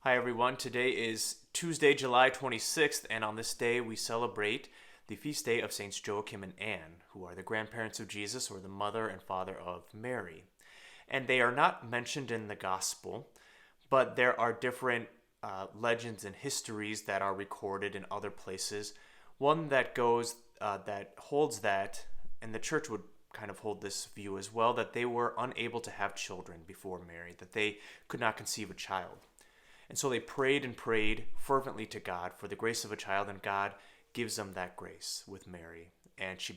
Hi, everyone. Today is Tuesday, July 26th, and on this day we celebrate the feast day of Saints Joachim and Anne, who are the grandparents of Jesus or the mother and father of Mary. And they are not mentioned in the gospel, but there are different legends and histories that are recorded in other places. One that holds that, and the church would kind of hold this view as well, that they were unable to have children before Mary, that they could not conceive a child. And so they prayed and prayed fervently to God for the grace of a child, and God gives them that grace with Mary. And she's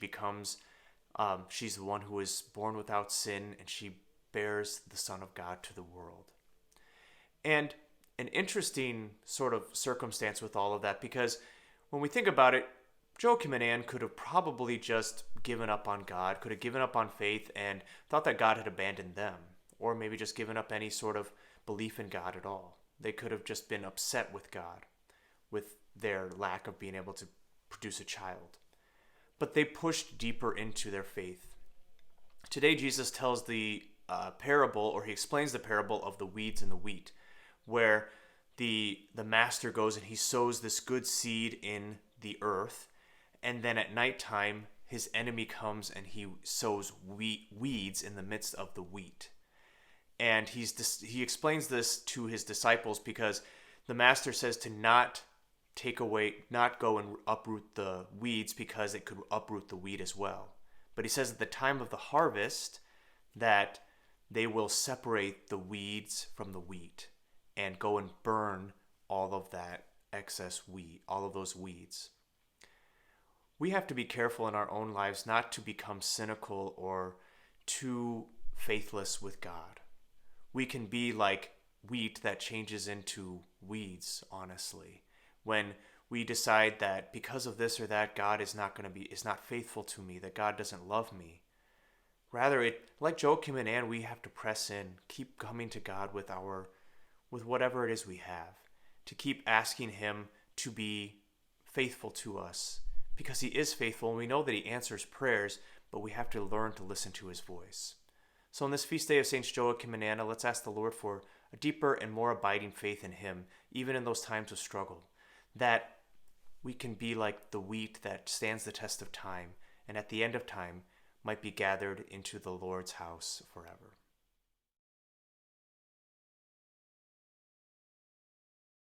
the one who is born without sin, and she bears the Son of God to the world. And an interesting sort of circumstance with all of that, because when we think about it, Joachim and Anne could have probably just given up on God, could have given up on faith, and thought that God had abandoned them, or maybe just given up any sort of belief in God at all. They could have just been upset with God with their lack of being able to produce a child. But they pushed deeper into their faith. Today, Jesus tells the parable, or he explains the parable of the weeds and the wheat, where the master goes and he sows this good seed in the earth, and then at nighttime, his enemy comes and he sows weeds in the midst of the wheat. And he explains this to his disciples because the master says to not go and uproot the weeds because it could uproot the wheat as well. But he says at the time of the harvest that they will separate the weeds from the wheat and go and burn all of that excess wheat, all of those weeds. We have to be careful in our own lives not to become cynical or too faithless with God. We can be like wheat that changes into weeds, honestly. When we decide that because of this or that, God is not faithful to me, that God doesn't love me. Rather, like Joachim and Anne, we have to press in, keep coming to God with whatever it is we have, to keep asking him to be faithful to us, because he is faithful and we know that he answers prayers, but we have to learn to listen to his voice. So on this feast day of Saints Joachim and Anna, let's ask the Lord for a deeper and more abiding faith in him, even in those times of struggle, that we can be like the wheat that stands the test of time, and at the end of time might be gathered into the Lord's house forever.